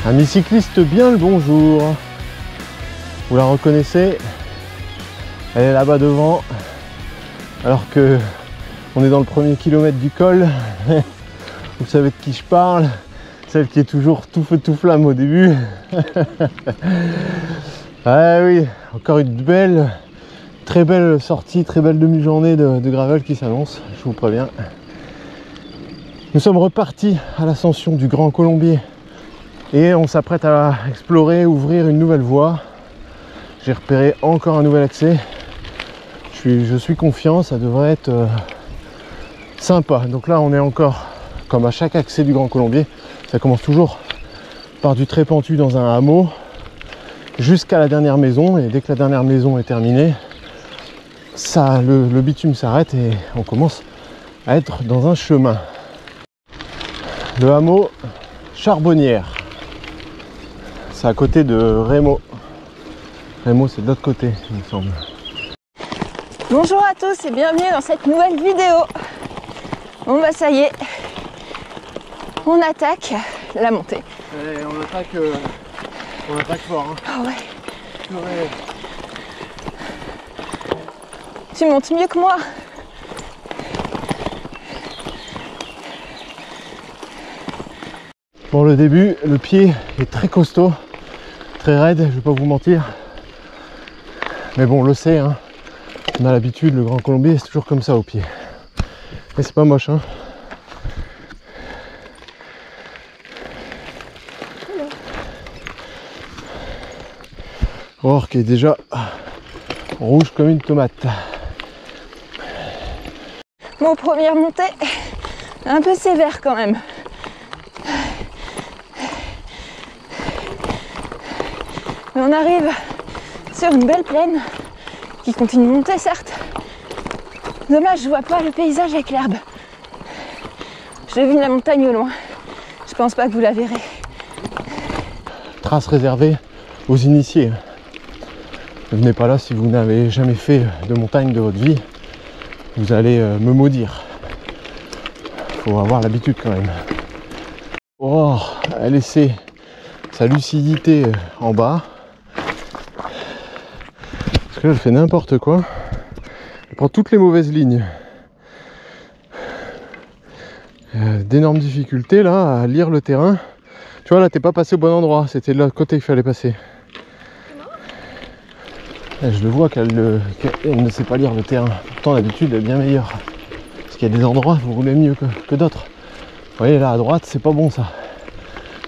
Amis cyclistes, bien le bonjour. Vous la reconnaissez, elle est là-bas devant, alors que on est dans le premier kilomètre du col. Vous savez de qui je parle, celle qui est toujours tout feu tout flamme au début. Ah oui, encore une belle, très belle sortie, très belle demi-journée de gravel qui s'annonce, je vous préviens. Nous sommes repartis à l'ascension du Grand Colombier et on s'apprête à explorer, ouvrir une nouvelle voie. J'ai repéré encore un nouvel accès. Je suis confiant, ça devrait être sympa. Donc là on est encore, comme à chaque accès du Grand Colombier, ça commence toujours par du très pentu dans un hameau jusqu'à la dernière maison, et dès que la dernière maison est terminée, ça, le bitume s'arrête et on commence à être dans un chemin. Le hameau Charbonnière, c'est à côté de Rémo. Rémo, c'est de l'autre côté, il me semble. Bonjour à tous et bienvenue dans cette nouvelle vidéo. Bon bah ça y est, on attaque la montée. Et on attaque fort. Hein. Ah ouais. Ouais. Tu montes mieux que moi. Bon, le début, le pied est très costaud, très raide, je vais pas vous mentir. Mais bon, on le sait, hein. On a l'habitude, le Grand Colombier, c'est toujours comme ça au pied. Et c'est pas moche, hein. Or qui est déjà rouge comme une tomate. Bon, première montée, un peu sévère quand même. Mais on arrive sur une belle plaine qui continue de monter, certes. Dommage, je vois pas le paysage avec l'herbe. Je devine la montagne au loin. Je pense pas que vous la verrez. Trace réservée aux initiés. Ne venez pas là si vous n'avez jamais fait de montagne de votre vie. Vous allez me maudire. Faut avoir l'habitude quand même. Oh, elle essaie sa lucidité en bas. Parce que là, elle fait n'importe quoi. Elle prend toutes les mauvaises lignes. D'énormes difficultés là à lire le terrain. Tu vois là, t'es pas passé au bon endroit. C'était de l'autre côté qu'il fallait passer. Et je le vois qu'elle ne sait pas lire le terrain. Pourtant d'habitude elle est bien meilleure. Parce qu'il y a des endroits où vous roulez mieux que d'autres. Vous voyez là à droite, c'est pas bon ça.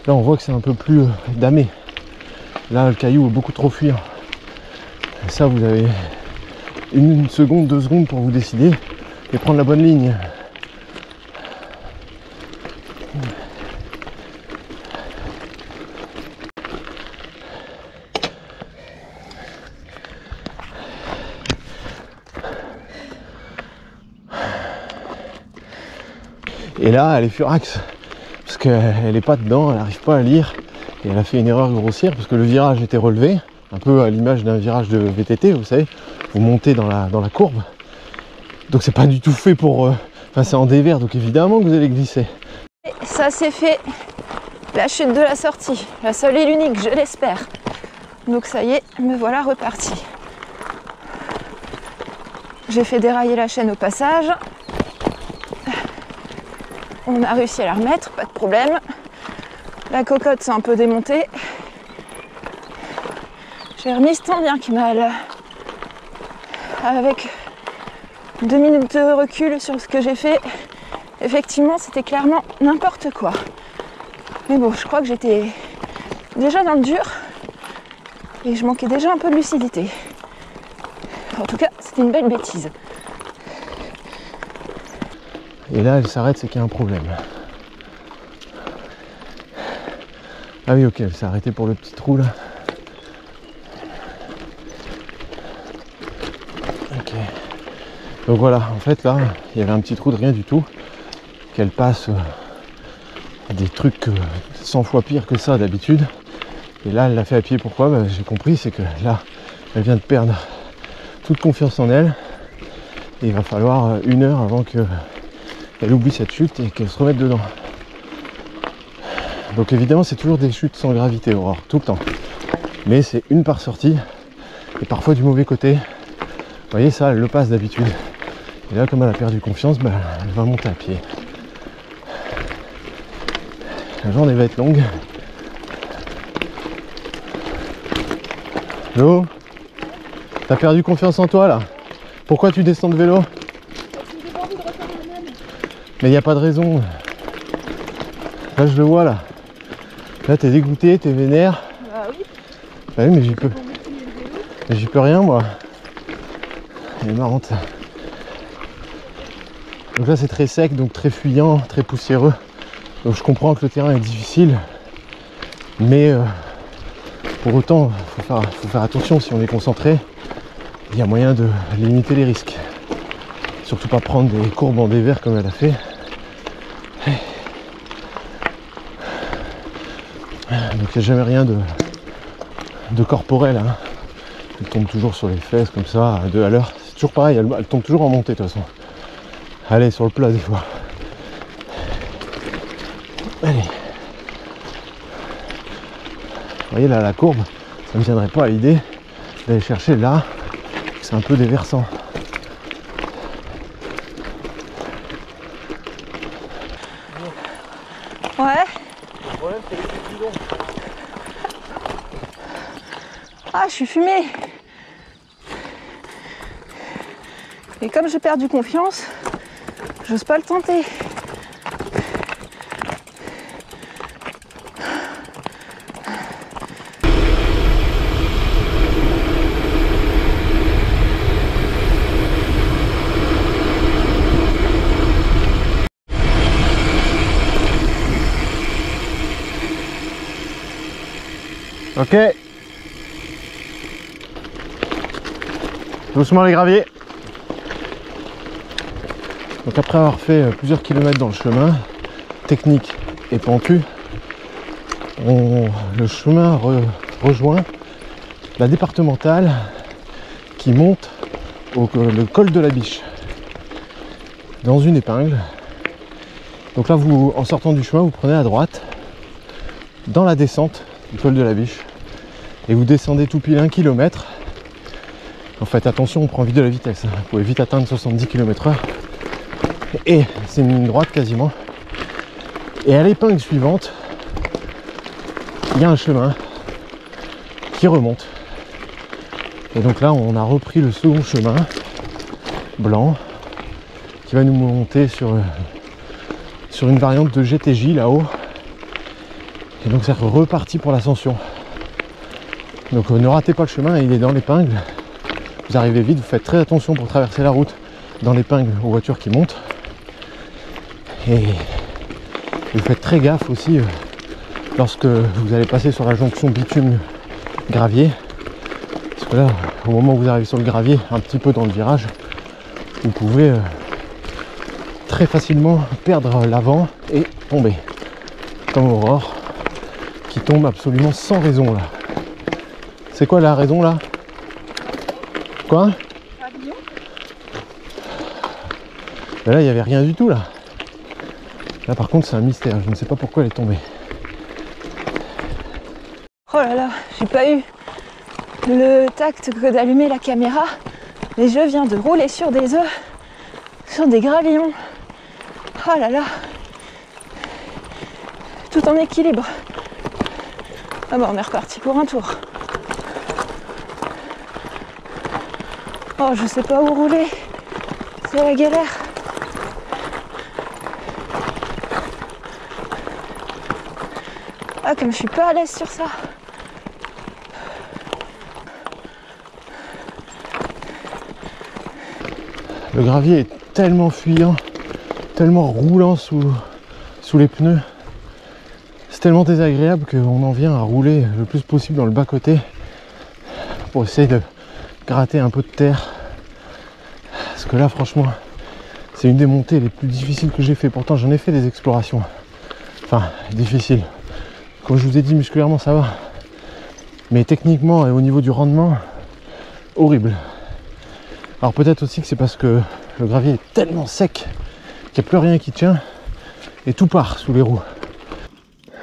Là on voit que c'est un peu plus damé. Là le caillou est beaucoup trop fuyant. Et ça vous avez une seconde, 2 secondes pour vous décider et prendre la bonne ligne. Et là, elle est furax, parce qu'elle n'est pas dedans, elle n'arrive pas à lire, et elle a fait une erreur grossière, parce que le virage était relevé, un peu à l'image d'un virage de VTT, vous savez, vous montez dans la courbe, donc c'est pas du tout fait pour... Enfin, c'est en dévers, donc évidemment que vous allez glisser. Et ça c'est fait, la chute de la sortie, la seule et l'unique, je l'espère. Donc ça y est, me voilà reparti. J'ai fait dérailler la chaîne au passage. On a réussi à la remettre, pas de problème. La cocotte s'est un peu démontée. J'ai remis ce temps bien qui mal. Avec 2 minutes de recul sur ce que j'ai fait, effectivement c'était clairement n'importe quoi. Mais bon, je crois que j'étais déjà dans le dur et je manquais déjà un peu de lucidité. En tout cas, c'était une belle bêtise. Et là, elle s'arrête, c'est qu'il y a un problème. Ah oui, ok, elle s'est arrêtée pour le petit trou là. Ok. Donc voilà, en fait là, il y avait un petit trou de rien du tout. Qu'elle passe des trucs 100 fois pire que ça d'habitude. Et là, elle l'a fait à pied. Pourquoi? Bah, j'ai compris, c'est que là, elle vient de perdre toute confiance en elle. Et il va falloir 1 heure avant que elle oublie cette chute et qu'elle se remette dedans. Donc évidemment c'est toujours des chutes sans gravité, Aurore, tout le temps. Mais c'est une par sortie, et parfois du mauvais côté. Vous voyez ça, elle le passe d'habitude. Et là comme elle a perdu confiance, bah, elle va monter à pied. La journée va être longue. Lo, t'as perdu confiance en toi là? Pourquoi tu descends de vélo? Mais il n'y a pas de raison. Là je le vois là. Là t'es dégoûté, t'es vénère. Bah oui. Bah oui mais j'y peux. Mais j'y peux rien moi. Elle est marrante. Donc là c'est très sec, donc très fuyant, très poussiéreux. Donc je comprends que le terrain est difficile. Mais pour autant, faut faire attention si on est concentré. Il y a moyen de limiter les risques. Surtout pas prendre des courbes en dévers comme elle a fait. Donc il n'y a jamais rien de corporel. Hein. Elle tombe toujours sur les fesses comme ça, à 2 à l'heure. C'est toujours pareil, elle tombe toujours en montée de toute façon. Allez, sur le plat des fois. Allez. Vous voyez là la courbe, ça ne me viendrait pas à l'idée d'aller chercher là. C'est un peu déversant. Ouais. Le problème c'est les bidons. Ah, je suis fumée. Et comme j'ai perdu confiance, j'ose pas le tenter. Ok. Doucement les graviers. Donc après avoir fait plusieurs kilomètres dans le chemin, technique et pentu, le chemin rejoint la départementale qui monte le col de la Biche dans une épingle. Donc là vous, en sortant du chemin, vous prenez à droite dans la descente du col de la Biche et vous descendez tout pile 1 km. En fait attention, on prend vite de la vitesse, vous pouvez vite atteindre 70 km/h et c'est une ligne droite quasiment. Et à l'épingle suivante, il y a un chemin qui remonte. Et donc là on a repris le second chemin blanc qui va nous monter sur une variante de GTJ là-haut. Et donc c'est reparti pour l'ascension. Donc ne ratez pas le chemin, il est dans l'épingle. Vous arrivez vite, vous faites très attention pour traverser la route dans l'épingle aux voitures qui montent. Et vous faites très gaffe aussi lorsque vous allez passer sur la jonction bitume-gravier. Parce que là, au moment où vous arrivez sur le gravier, un petit peu dans le virage, vous pouvez très facilement perdre l'avant et tomber. Comme Aurore, qui tombe absolument sans raison là. C'est quoi la raison là? Quoi? Mais là il n'y avait rien du tout là. Là par contre c'est un mystère, je ne sais pas pourquoi elle est tombée. Oh là là, j'ai pas eu le tact que d'allumer la caméra, mais je viens de rouler sur des œufs, sur des gravillons. Oh là là, tout en équilibre. Ah bon, on est reparti pour un tour. Oh, je sais pas où rouler, c'est la galère. Ah, comme je suis pas à l'aise sur ça. Le gravier est tellement fuyant, tellement roulant sous les pneus. C'est tellement désagréable qu'on en vient à rouler le plus possible dans le bas-côté pour essayer de gratter un peu de terre. Parce que là, franchement, c'est une des montées les plus difficiles que j'ai fait. Pourtant, j'en ai fait des explorations. Enfin, difficiles. Comme je vous ai dit, musculairement, ça va. Mais techniquement et au niveau du rendement, horrible. Alors peut-être aussi que c'est parce que le gravier est tellement sec qu'il n'y a plus rien qui tient et tout part sous les roues.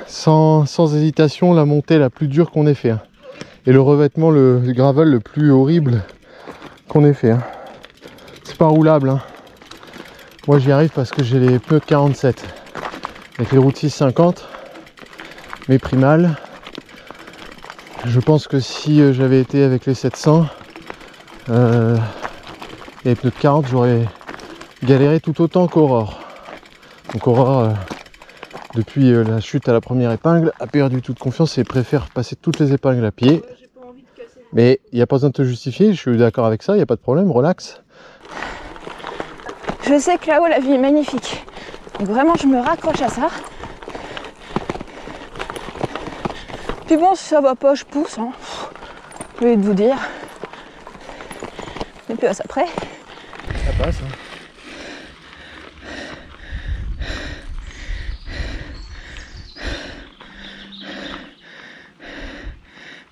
sans hésitation la montée la plus dure qu'on ait fait. Hein. Et le revêtement, le gravel le plus horrible qu'on ait fait. Hein. C'est pas roulable. Hein. Moi j'y arrive parce que j'ai les pneus de 47. Avec les routes 650, mes primales. Je pense que si j'avais été avec les 700 et les pneus de 40, j'aurais galéré tout autant qu'Aurore. Donc Aurore, depuis la chute à la première épingle, a perdu toute confiance et préfère passer toutes les épingles à pied. Mais il n'y a pas besoin de te justifier, je suis d'accord avec ça, il n'y a pas de problème, relax. Je sais que là-haut la vie est magnifique. Donc vraiment je me raccroche à ça. Puis bon, si ça va pas, je pousse. Hein. Je vais vous dire. Et puis après. Ça passe. Hein.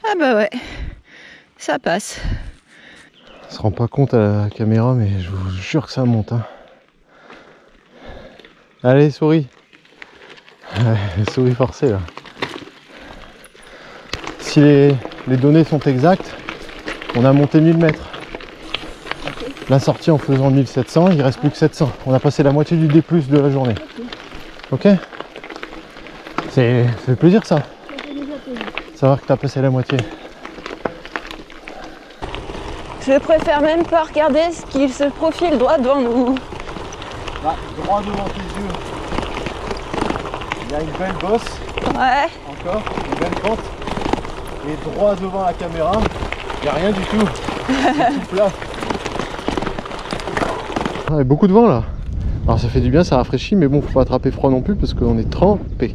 Ah bah ouais, ça passe. On se rend pas compte à la caméra, mais je vous jure que ça monte. Hein. Allez, souris. Ouais, souris forcée là. Si les données sont exactes, on a monté 1000 mètres. La sortie en faisant 1700, il reste plus que 700. On a passé la moitié du D+ de la journée. Ok. Ça fait plaisir ça. Savoir que tu as passé la moitié. Je préfère même pas regarder ce qui se profile droit devant nous. Là, droit devant tes yeux. Il y a une belle bosse. Ouais. Encore, une belle pente. Et droit devant la caméra, il n'y a rien du tout. C'est tout plat. Ah, il y a beaucoup de vent là. Alors ça fait du bien, ça rafraîchit, mais bon, faut pas attraper froid non plus parce qu'on est trempé.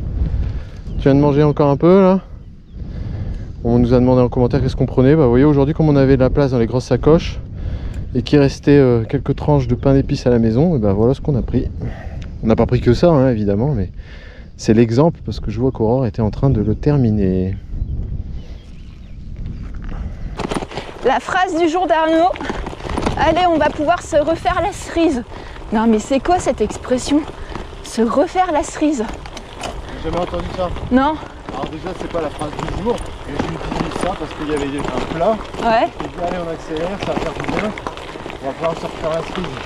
Tu viens de manger encore un peu là. On nous a demandé en commentaire qu'est-ce qu'on prenait. Bah, vous voyez, aujourd'hui, comme on avait de la place dans les grosses sacoches et qu'il restait quelques tranches de pain d'épices à la maison, et bah, voilà ce qu'on a pris. On n'a pas pris que ça, hein, évidemment, mais c'est l'exemple parce que je vois qu'Aurore était en train de le terminer. La phrase du jour d'Arnaud. Allez, on va pouvoir se refaire la cerise. Non, mais c'est quoi cette expression? Se refaire la cerise? J'ai jamais entendu ça. Non. Alors déjà, c'est pas la phrase du jour. Et je lui dis ça parce qu'il y avait un plat. Ouais. Je lui dis, allez, on accélère, ça va faire du bien. On va pouvoir se refaire la cerise.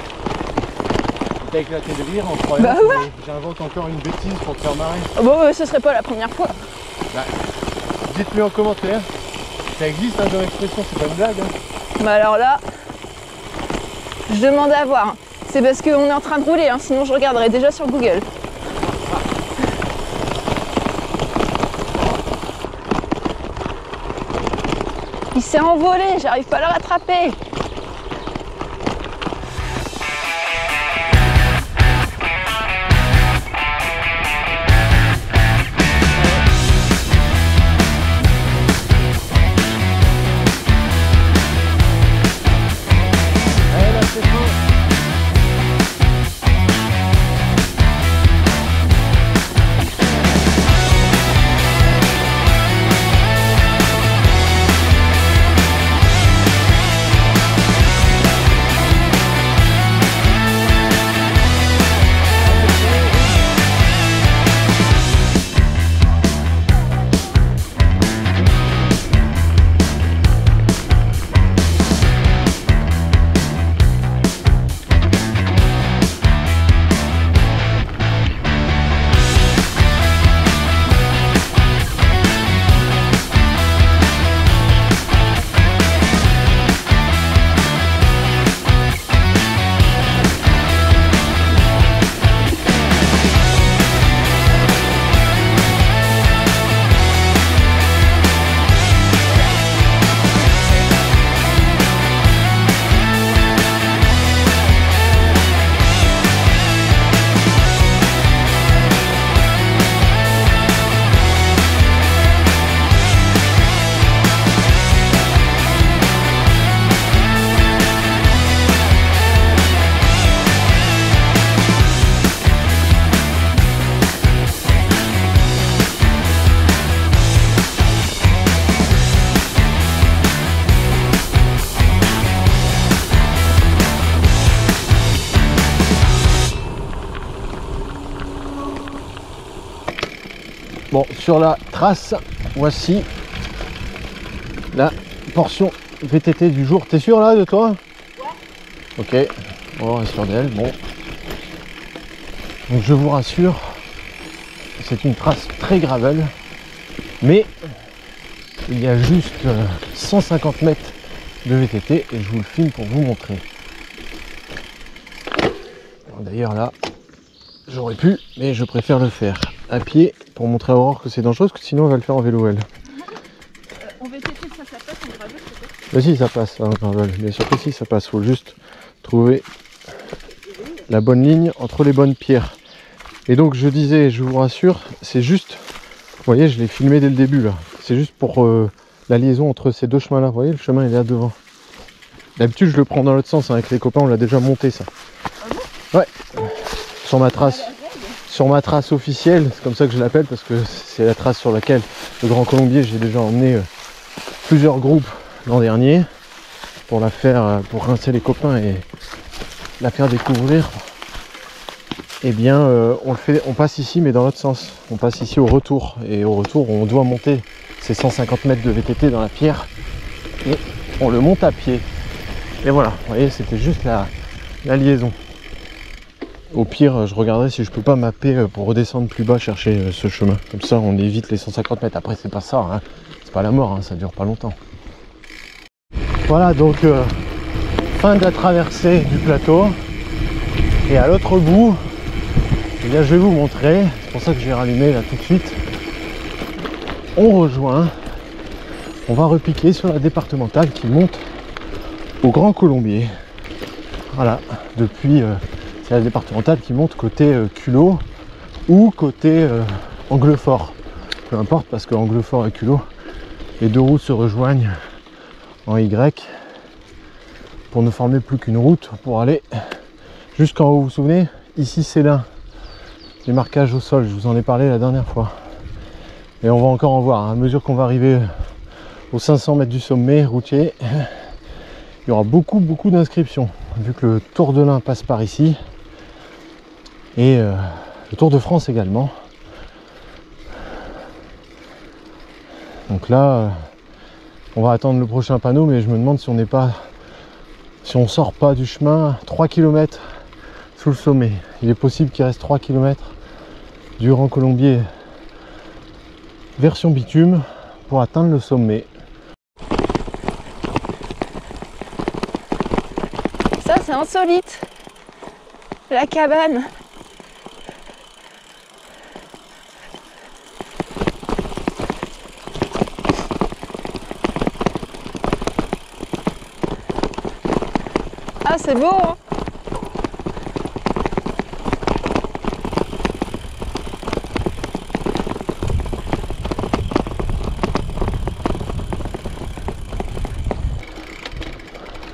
T'as éclaté de rire en croyant que j'invente encore une bêtise pour te faire marrer. Bon, ce serait pas la première fois. Bah, dites-le en commentaire. Ça existe hein, dans l'expression, c'est pas une blague. Hein. Bah alors là, je demande à voir. C'est parce qu'on est en train de rouler, hein, sinon je regarderai déjà sur Google. Il s'est envolé, j'arrive pas à le rattraper. Bon, sur la trace, voici la portion VTT du jour. T'es sûr là de toi? Ouais. Ok, on est sûr d'elle. Bon. Donc je vous rassure, c'est une trace très gravel, mais il y a juste 150 mètres de VTT et je vous le filme pour vous montrer. D'ailleurs là, j'aurais pu, mais je préfère le faire à pied pour montrer à Aurore que c'est dangereux, parce que sinon on va le faire en vélo elle. En VTT ça passe, en gravel peut-être? Bah si ça passe, hein, gravel. Bien sûr que si ça passe, faut juste trouver la bonne ligne entre les bonnes pierres. Et donc je disais, je vous rassure, c'est juste, vous voyez je l'ai filmé dès le début là, c'est juste pour la liaison entre ces deux chemins là, vous voyez le chemin il est là devant. D'habitude je le prends dans l'autre sens, hein, avec les copains on l'a déjà monté ça. Ah bon? Ouais, sur ma trace officielle, c'est comme ça que je l'appelle parce que c'est la trace sur laquelle le Grand Colombier, j'ai déjà emmené plusieurs groupes l'an dernier pour la faire, pour rincer les copains et la faire découvrir. Eh bien on passe ici mais dans l'autre sens, on passe ici au retour et au retour on doit monter ces 150 mètres de VTT dans la pierre et on le monte à pied. Et voilà, vous voyez c'était juste la liaison. Au pire, je regarderai si je peux pas mapper pour redescendre plus bas chercher ce chemin. Comme ça, on évite les 150 mètres. Après, c'est pas ça, hein. C'est pas la mort, hein. Ça dure pas longtemps. Voilà, donc fin de la traversée du plateau. Et à l'autre bout, eh bien, je vais vous montrer. C'est pour ça que j'ai rallumé là tout de suite. On rejoint. On va repiquer sur la départementale qui monte au Grand Colombier. Voilà, depuis... c'est la départementale qui monte côté Culot ou côté Anglefort. Peu importe parce que Anglefort et Culot, les deux routes se rejoignent en Y pour ne former plus qu'une route pour aller jusqu'en haut. Vous vous souvenez? Ici c'est là, les marquages au sol, je vous en ai parlé la dernière fois. Et on va encore en voir, à mesure qu'on va arriver aux 500 mètres du sommet routier, il y aura beaucoup d'inscriptions, vu que le Tour de l'Ain passe par ici. Et le Tour de France également. Donc là, on va attendre le prochain panneau, mais je me demande si on sort pas du chemin 3 km sous le sommet. Il est possible qu'il reste 3 km du Grand Colombier version bitume pour atteindre le sommet. Ça c'est insolite. La cabane. Ah c'est beau hein.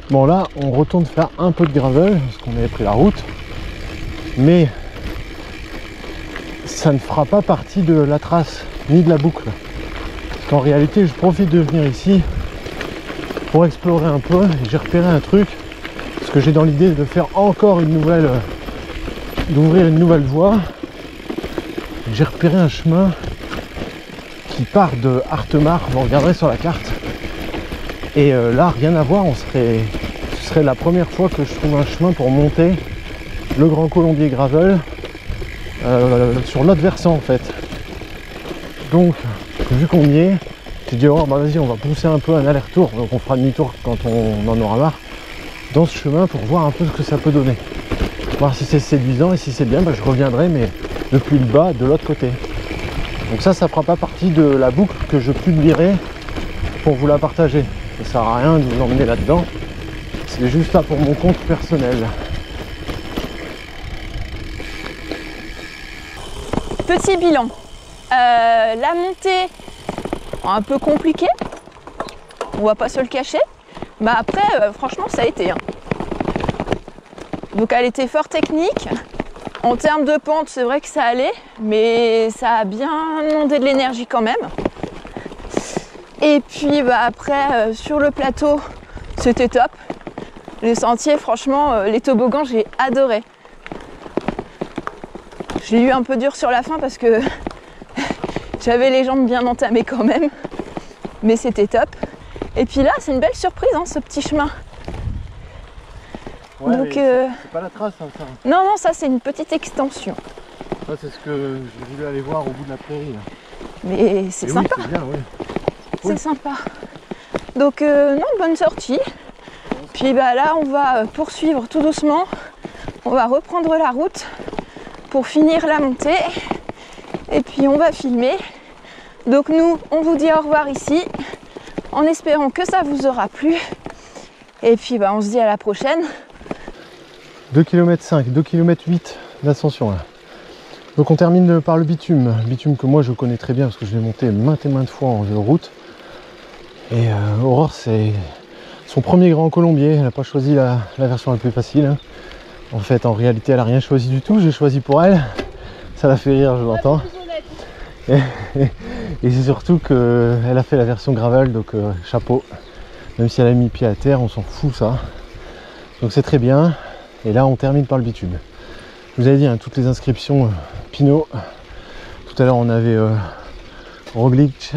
Bon là on retourne faire un peu de gravel parce qu'on avait pris la route, mais ça ne fera pas partie de la trace ni de la boucle. Parce qu'en réalité je profite de venir ici pour explorer un peu et j'ai repéré un truc, parce que j'ai dans l'idée de faire encore une nouvelle, d'ouvrir une nouvelle voie. J'ai repéré un chemin qui part de Artemar, vous regarderez sur la carte. Et là rien à voir, ce serait la première fois que je trouve un chemin pour monter le Grand Colombier gravel sur l'autre versant en fait. Donc vu qu'on y est, j'ai dit oh bah vas-y on va pousser un peu un aller-retour, donc on fera demi-tour quand on en aura marre dans ce chemin pour voir un peu ce que ça peut donner, voir si c'est séduisant, et si c'est bien bah, je reviendrai mais depuis le bas de l'autre côté. Donc ça fera pas partie de la boucle que je publierai pour vous la partager. Ça sert à rien de vous emmener là-dedans, c'est juste là pour mon compte personnel. Petit bilan. La montée un peu compliquée, on va pas se le cacher. Bah après franchement ça a été. Hein. Donc elle était fort technique. En termes de pente c'est vrai que ça allait, mais ça a bien demandé de l'énergie quand même. Et puis bah, après sur le plateau c'était top. Les sentiers franchement, les toboggans j'ai adoré. Je l'ai eu un peu dur sur la fin parce que J'avais les jambes bien entamées quand même, mais c'était top. Et puis là, c'est une belle surprise, hein, ce petit chemin. Ouais, donc, c'est pas la trace, hein, ça. Non, non, ça c'est une petite extension. Ça, c'est ce que j'ai voulu aller voir au bout de la prairie. Là. Mais c'est sympa. Oui, c'est bien, oui. C'est sympa. Donc, non, bonne sortie. Puis bah, là, on va poursuivre tout doucement. On va reprendre la route pour finir la montée. Et puis, on va filmer. Donc, nous, on vous dit au revoir ici, en espérant que ça vous aura plu. Et puis, bah, on se dit à la prochaine. 2 km 5, 2 km 8 d'ascension là. Donc on termine par le bitume. Bitume que moi je connais très bien parce que je l'ai monté maintes et maintes fois en jeu de route. Et Aurore, c'est son premier grand colombier. Elle n'a pas choisi la version la plus facile. Hein. En fait, en réalité, elle n'a rien choisi du tout. J'ai choisi pour elle. Ça la fait rire, je l'entends. Et c'est surtout qu'elle a fait la version gravel, donc chapeau. Même si elle a mis pied à terre, on s'en fout ça. Donc c'est très bien. Et là, on termine par le bitume. Je vous avais dit, hein, toutes les inscriptions Pinot. Tout à l'heure, on avait Roglic.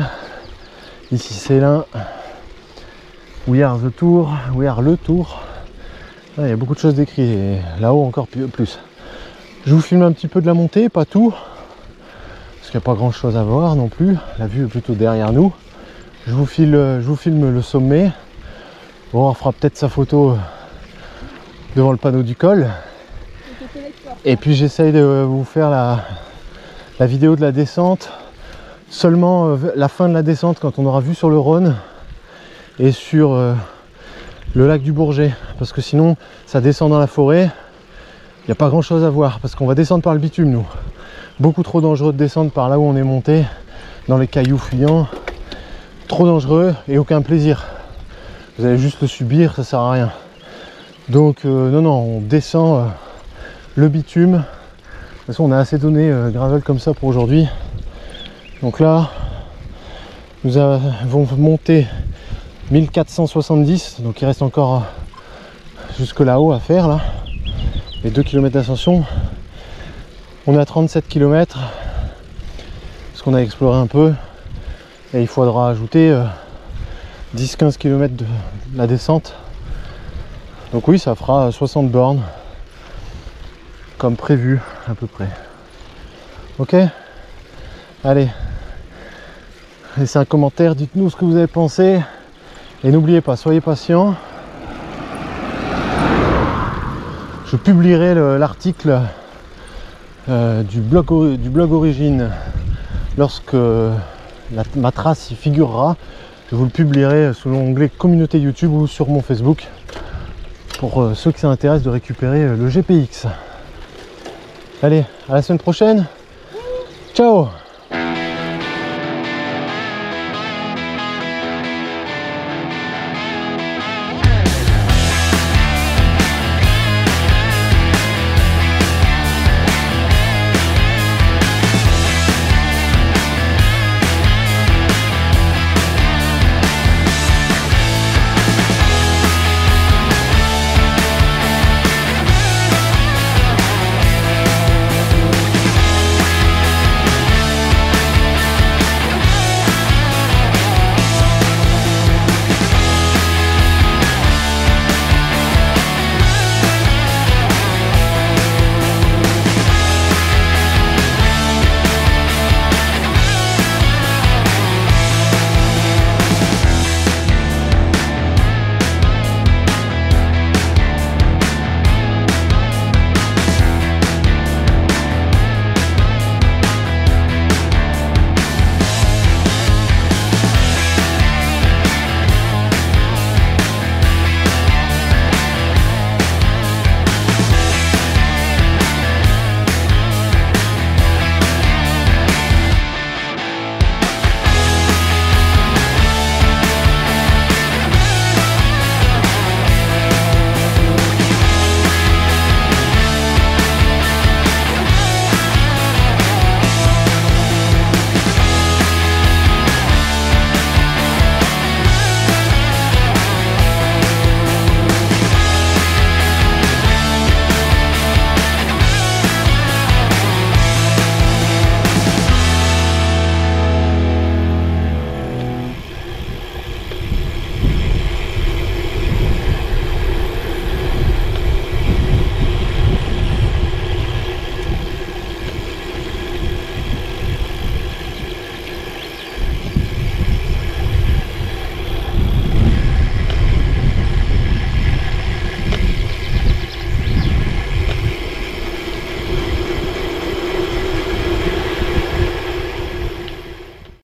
Ici, Célin. We are the Tour. We are le Tour. Ah, il y a beaucoup de choses décrites. Et là-haut, encore plus. Je vous filme un petit peu de la montée, pas tout. Parce qu'il n'y a pas grand-chose à voir non plus. La vue est plutôt derrière nous. Je vous filme le sommet. Bon, on fera peut-être sa photo devant le panneau du col. Et puis j'essaye de vous faire la vidéo de la descente seulement la fin de la descente quand on aura vu sur le Rhône et sur le lac du Bourget, parce que sinon ça descend dans la forêt, il n'y a pas grand chose à voir parce qu'on va descendre par le bitume nous. Beaucoup trop dangereux de descendre par là où on est monté, dans les cailloux fuyants, trop dangereux et aucun plaisir. Vous allez juste le subir, ça sert à rien. Donc non, on descend le bitume. De toute façon, on a assez donné gravel comme ça pour aujourd'hui. Donc là, nous avons monté 1470. Donc il reste encore jusque là-haut à faire là. Les 2 km d'ascension. On est à 37 km. Parce qu'on a exploré un peu. Et il faudra ajouter 10-15 km de la descente. Donc oui, ça fera 60 bornes comme prévu à peu près. Ok, allez, laissez un commentaire, dites-nous ce que vous avez pensé et n'oubliez pas, soyez patients. Je publierai l'article du blog Origine lorsque ma trace y figurera. Je vous le publierai sous l'onglet communauté YouTube ou sur mon Facebook. Pour ceux qui s'intéressent de récupérer le GPX. Allez, à la semaine prochaine. Ciao!